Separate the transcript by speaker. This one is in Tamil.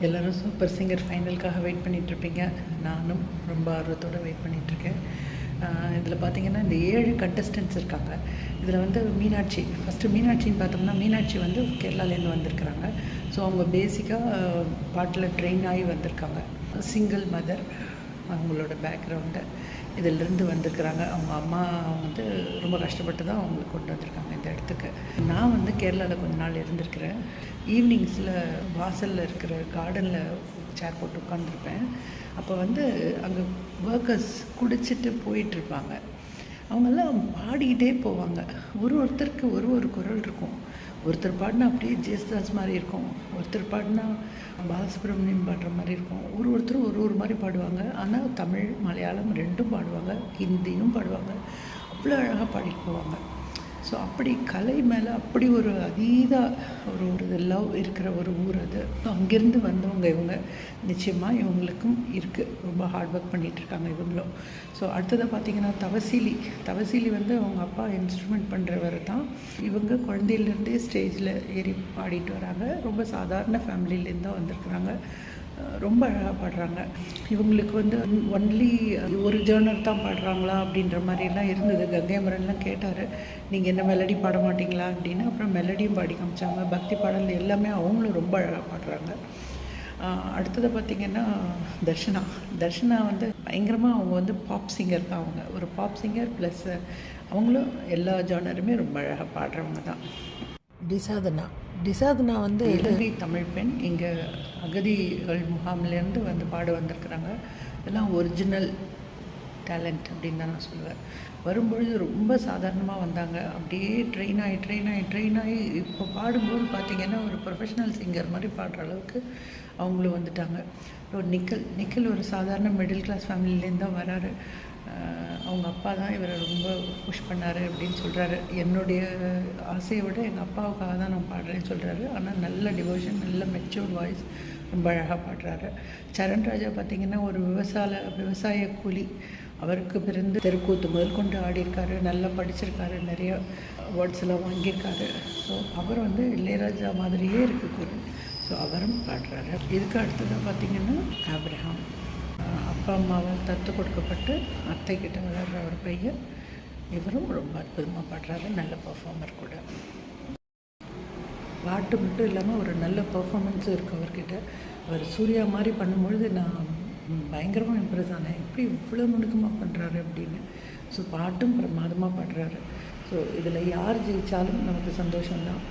Speaker 1: எல்லோரும் சூப்பர் சிங்கர் ஃபைனலுக்காக வெயிட் பண்ணிகிட்ருப்பீங்க. நானும் ரொம்ப ஆர்வத்தோடு வெயிட் பண்ணிகிட்ருக்கேன். இதில் பார்த்திங்கன்னா இந்த 7 கண்டஸ்டன்ட்ஸ் இருக்காங்க. இதில் வந்து மீனாட்சி மீனாட்சின்னு பார்த்தோம்னா, மீனாட்சி வந்து கேரளாலேருந்து வந்திருக்கிறாங்க. ஸோ அவங்க பேசிக்காக பாட்டில் ட்ரெயின் ஆகி வந்திருக்காங்க. சிங்கிள் மதர், அவங்களோட பேக்ரவுண்டு இதிலிருந்து வந்திருக்கிறாங்க. அவங்க அம்மா வந்து ரொம்ப கஷ்டப்பட்டு தான் அவங்களை கொண்டு வந்திருக்காங்க இந்த இடத்துக்கு. நான் வந்து கேரளாவில் கொஞ்ச நாள் இருந்திருக்கிறேன். ஈவினிங்ஸில் வாசலில் இருக்கிற கார்டனில் சேர் போட்டு உட்காந்துருப்பேன். அப்போ வந்து அங்கே ஒர்க்கர்ஸ் குடிச்சிட்டு போயிட்டுருப்பாங்க. அவங்கெல்லாம் பாடிக்கிட்டே போவாங்க. ஒருத்தருக்கு ஒரு குரல் இருக்கும். ஒருத்தர் பாடினா அப்படியே ஜேசுதாஸ் மாதிரி இருக்கும், ஒருத்தர் பாடினா பாலசுப்ரமணியம் பாடுற மாதிரி இருக்கும். ஒருத்தரும் ஒரு மாதிரி பாடுவாங்க. ஆனால் தமிழ் மலையாளம் ரெண்டும் பாடுவாங்க, ஹிந்தியும் பாடுவாங்க. அவ்வளோ அழகாக பாடிட்டு போவாங்க. ஸோ அப்படி கலை மேலே அப்படி ஒரு அதீத ஒரு லவ் இருக்கிற ஒரு ஊர் அது. அங்கேருந்து வந்தவங்க இவங்க. நிச்சயமாக இவங்களுக்கும் இருக்குது, ரொம்ப ஹார்ட் ஒர்க் பண்ணிகிட்ருக்காங்க இவங்களும். ஸோ அடுத்ததை பார்த்திங்கன்னா தவசீலி வந்து அவங்க அப்பா இன்ஸ்ட்ருமெண்ட் பண்ணுறவர் தான். இவங்க குழந்தையிலேருந்தே ஸ்டேஜில் ஏறி பாடிட்டு வராங்க. ரொம்ப சாதாரண ஃபேமிலியிலேருந்து தான் வந்திருக்கிறாங்க. ரொம்ப அழகாக பாடுறாங்க. இவங்களுக்கு வந்து ஒன்லி ஒரு ஜேர்னர் தான் பாடுறாங்களா அப்படின்ற மாதிரிலாம் இருந்தது. கங்கைமரன்லாம் கேட்டார், நீங்கள் என்ன மெலடி பாட மாட்டிங்களா அப்படின்னு. அப்புறம் மெலடியும் பாடி காமிச்சாங்க. பக்தி பாடல் எல்லாமே அவங்களும் ரொம்ப அழகாக பாடுறாங்க. அடுத்தது பார்த்திங்கன்னா தர்ஷனா வந்து பயங்கரமாக அவங்க வந்து பாப் சிங்கர் தான். அவங்க ஒரு பாப் சிங்கர் ப்ளஸ் அவங்களும் எல்லா ஜானருமே ரொம்ப அழகாக பாடுறவங்க தான். டிசாதனா வந்து இலங்கை தமிழ் பெண். இங்கே அகதிகள் முகாம்லேருந்து வந்து பாட வந்திருக்கிறாங்க. இதெல்லாம் ஒரிஜினல் டேலண்ட் அப்படின்னு தான் நான் சொல்லுவேன். வரும்பொழுது ரொம்ப சாதாரணமாக வந்தாங்க. அப்படியே ட்ரெயின் ஆகி இப்போ பாடும்போது பார்த்திங்கன்னா ஒரு ப்ரொஃபஷ்னல் சிங்கர் மாதிரி பாடுற அளவுக்கு அவங்களும் வந்துட்டாங்க. ஒரு நிக்கில் ஒரு சாதாரண மிடில் கிளாஸ் ஃபேமிலியிலேருந்து தான் வராரு. அவங்க அப்பா தான் இவரை ரொம்ப புஷ் பண்ணார் அப்படின்னு சொல்கிறாரு. என்னுடைய ஆசையை விட எங்கள் அப்பாவுக்காக தான் நான் பாடுறேன்னு சொல்கிறாரு. ஆனால் நல்ல டிவோஷன், நல்ல மெச்சூர்ட் வாய்ஸ், ரொம்ப அழகாக பாடுறாரு. சரண் ராஜா பார்த்திங்கன்னா ஒரு விவசாய கூலி. அவருக்கு பிறந்து தெருக்கூத்து முதல் கொண்டு ஆடியிருக்காரு, நல்லா படிச்சிருக்காரு, நிறைய அவார்ட்ஸ் எல்லாம் வாங்கியிருக்காரு. ஸோ அவர் வந்து இளையராஜா மாதிரியே இருக்கு குரல். ஸோ அவரும் பாடுறாரு. இதுக்கு அடுத்ததாக பார்த்திங்கன்னா ஆப்ரஹாம். அப்பா அம்மாவால் தத்து கொடுக்கப்பட்டு அத்தைக்கிட்ட வளர்கிற ஒரு பையன். இவரும் ரொம்ப அற்புதமாக பாடுறாரு, நல்ல பர்ஃபார்மர் கூட. பாட்டு மட்டும் இல்லாமல் ஒரு நல்ல பர்ஃபார்மன்ஸும் இருக்குது அவர்கிட்ட. அவர் சூர்யா மாதிரி பண்ணும்பொழுது நான் பயங்கரமாக இம்ப்ரெஸ் ஆனேன். எப்படி இவ்வளோ நுணுக்கமாக பண்ணுறாரு அப்படின்னு. ஸோ பாட்டும் பிரமாதமாக பாடுறாரு. ஸோ இதில் யார் ஜெயித்தாலும் நமக்கு சந்தோஷம்தான்.